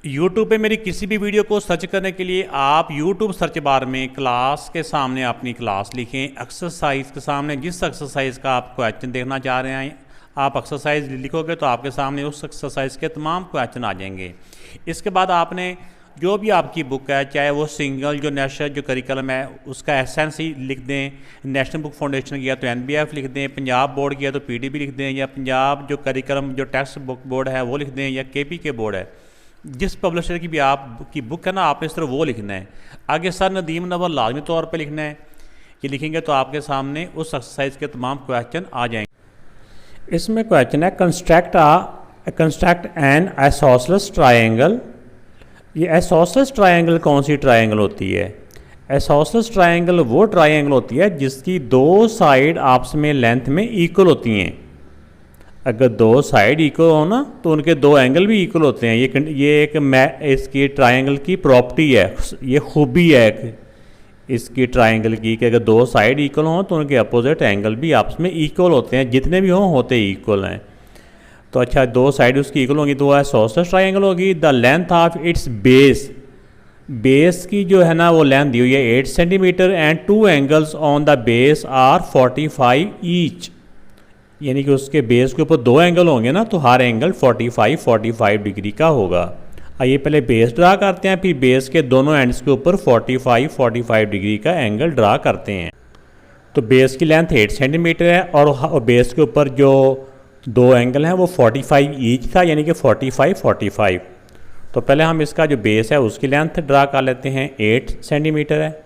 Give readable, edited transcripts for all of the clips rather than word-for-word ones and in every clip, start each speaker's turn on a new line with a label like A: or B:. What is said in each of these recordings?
A: YouTube पे मेरी किसी भी वीडियो को सर्च करने के लिए आप यूट्यूब सर्च बार में क्लास के सामने अपनी क्लास लिखें। एक्सरसाइज के सामने जिस एक्सरसाइज का आप क्वेश्चन देखना चाह रहे हैं आप एक्सरसाइज लिखोगे तो आपके सामने उस एक्सरसाइज के तमाम क्वेश्चन आ जाएंगे। इसके बाद आपने जो भी आपकी बुक है, चाहे वो सिंगल जो नेशनल जो करिकुलम है उसका एसेंस ही लिख दें, नेशनल बुक फाउंडेशन किया तो NBF लिख दें, पंजाब बोर्ड किया तो PDB लिख दें, या पंजाब जो करिकुलम जो टेक्स्ट बुक बोर्ड है वो लिख दें, या KPK बोर्ड है, जिस पब्लिशर की भी आपकी बुक है ना आपने इस तरह वो लिखना है। आगे सर नदीम नवल लाजमी तौर पे लिखना है। ये लिखेंगे तो आपके सामने उस एक्सरसाइज के तमाम क्वेश्चन आ जाएंगे। इसमें क्वेश्चन है कंस्ट्रक्ट एन आइसोसेलेस ट्रायंगल। ये आइसोसेलेस ट्रायंगल कौन सी ट्रायंगल होती है? आइसोसेलेस ट्रायंगल वो ट्रायंगल होती है जिसकी दो साइड आपस में लेंथ में इक्वल होती हैं। अगर दो साइड इक्वल हो ना तो उनके दो एंगल भी इक्वल होते हैं। ये एक इसकी ट्रायंगल की प्रॉपर्टी है, ये खूबी है इसकी ट्रायंगल की कि अगर दो साइड इक्वल हों तो उनके अपोजिट एंगल भी आपस में इक्वल होते हैं, जितने भी हों होते इक्वल हैं। तो अच्छा, दो साइड उसकी इक्वल होंगी तो वह आइसोसेलेस ट्रायंगल होगी। The length of its base की जो है ना वो लेंथ दी हुई है 8 centimetre and two angles on the base are 45 each. यानी कि उसके बेस के ऊपर दो एंगल होंगे ना तो हर एंगल 45 डिग्री का होगा। आइए पहले बेस ड्रा करते हैं, फिर बेस के दोनों एंड्स के ऊपर 45 डिग्री का एंगल ड्रा करते हैं। तो बेस की लेंथ 8 सेंटीमीटर है और बेस के ऊपर जो दो एंगल हैं वो 45 ईच था, यानी कि 45। तो पहले हम इसका जो बेस है उसकी लेंथ ड्रा कर लेते हैं। 8 सेंटीमीटर है,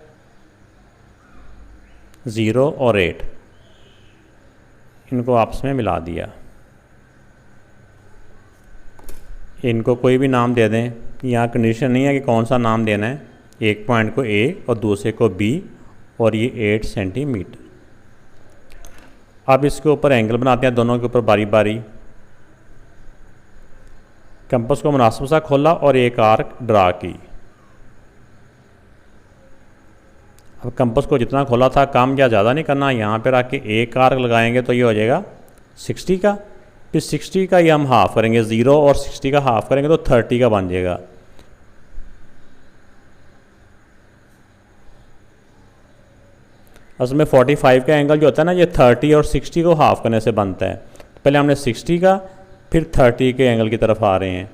A: 0 और 8 इनको आपस में मिला दिया। इनको कोई भी नाम दे दें, यहाँ कंडीशन नहीं है कि कौन सा नाम देना है। एक पॉइंट को A और दूसरे को B और ये 8 सेंटीमीटर। अब इसके ऊपर एंगल बनाते हैं दोनों के ऊपर बारी बारी। कंपास को मुनासिब सा खोला और एक आर्क ड्रा की। अब कंपास को जितना खोला था कम या ज़्यादा नहीं करना, यहाँ पर आके एक आर्क लगाएंगे तो ये हो जाएगा 60 का। फिर 60 का ये हम हाफ़ करेंगे, 0 और 60 का हाफ़ करेंगे तो 30 का बन जाएगा। असल में 45 का एंगल जो होता है ना ये 30 और 60 को हाफ़ करने से बनता है। पहले हमने 60 का फिर 30 के एंगल की तरफ आ रहे हैं।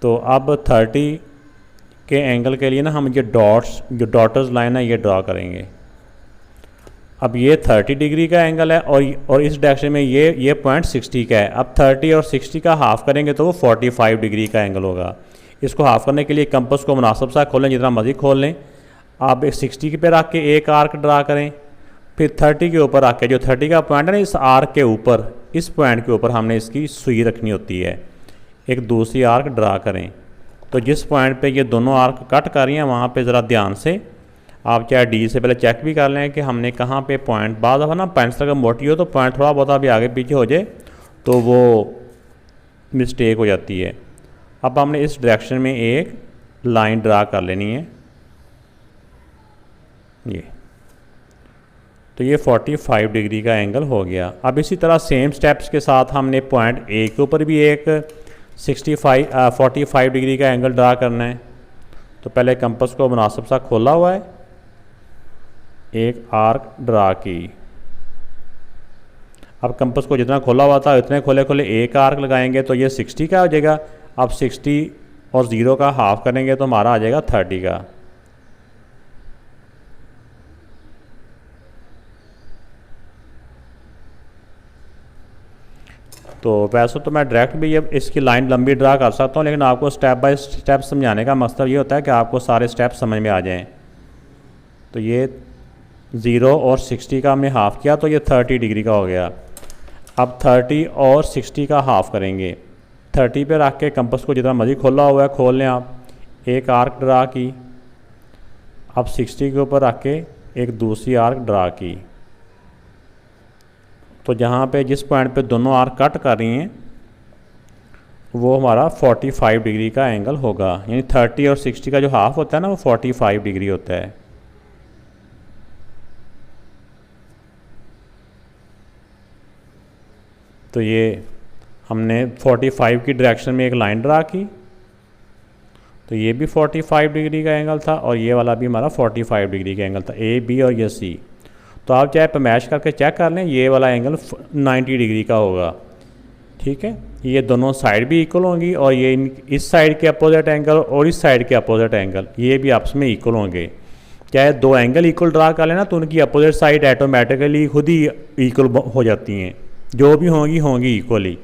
A: तो अब 30 के एंगल के लिए ना हम ये डॉट्स जो डॉटर्स लाइन है ये ड्रा करेंगे। अब ये 30 डिग्री का एंगल है और इस डायरेक्शन में ये पॉइंट 60 का है। अब 30 और 60 का हाफ़ करेंगे तो वो 45 डिग्री का एंगल होगा। इसको हाफ़ करने के लिए कंपास को मुनासिब सा खोलें, जितना मर्जी खोल लें। आप 60 पे रख के एक आर्क ड्रा करें, फिर 30 के ऊपर रख के जो 30 का पॉइंट है ना इस आर्क के ऊपर, इस पॉइंट के ऊपर हमने इसकी सुई रखनी होती है। एक दूसरी आर्क ड्रा करें। तो जिस पॉइंट पे ये दोनों आर्क कट कर रही हैं वहाँ पे ज़रा ध्यान से आप चाहे D से पहले चेक भी कर लें कि हमने कहाँ पे पॉइंट। बाद दफ़ा ना पेंसिल अगर मोटी हो तो पॉइंट थोड़ा बहुत अभी आगे पीछे हो जाए तो वो मिस्टेक हो जाती है। अब हमने इस डायरेक्शन में एक लाइन ड्रा कर लेनी है ये। तो ये 45 डिग्री का एंगल हो गया। अब इसी तरह सेम स्टेप्स के साथ हमने पॉइंट A के ऊपर भी एक 45 डिग्री का एंगल ड्रा करना है। तो पहले कंपास को मुनासिब सा खोला हुआ है, एक आर्क ड्रा की। अब कंपास को जितना खोला हुआ था उतने खोले खोले एक आर्क लगाएंगे तो ये 60 का हो जाएगा। अब 60 और 0 का हाफ़ करेंगे तो हमारा आ जाएगा 30 का। तो वैसे तो मैं डायरेक्ट भी ये इसकी लाइन लंबी ड्रा कर सकता हूँ, लेकिन आपको स्टेप बाय स्टेप समझाने का मकसद ये होता है कि आपको सारे स्टेप समझ में आ जाएं। तो ये 0 और 60 का हमने हाफ़ किया तो ये 30 डिग्री का हो गया। अब 30 और 60 का हाफ़ करेंगे। 30 पे रख के कंपास को जितना मर्जी खोला हुआ है खोल लें आप, एक आर्क ड्रा की। अब 60 के ऊपर रख के एक दूसरी आर्क ड्रा की। तो जहाँ पे जिस पॉइंट पे दोनों आर्क कट कर रही हैं वो हमारा 45 डिग्री का एंगल होगा। यानी 30 और 60 का जो हाफ़ होता है ना वो 45 डिग्री होता है। तो ये हमने 45 की डायरेक्शन में एक लाइन ड्रा की तो ये भी 45 डिग्री का एंगल था और ये वाला भी हमारा 45 डिग्री का एंगल था, ए बी और ये सी। तो आप चाहे पैमाइश करके चेक कर लें, ये वाला एंगल 90 डिग्री का होगा। ठीक है, ये दोनों साइड भी इक्वल होंगी और ये इस साइड के अपोजिट एंगल और इस साइड के अपोजिट एंगल ये भी आपस में इक्वल होंगे। चाहे दो एंगल इक्वल ड्रा कर लेना तो उनकी अपोजिट साइड ऑटोमेटिकली खुद ही इक्वल हो जाती हैं, जो भी होंगी इक्वली।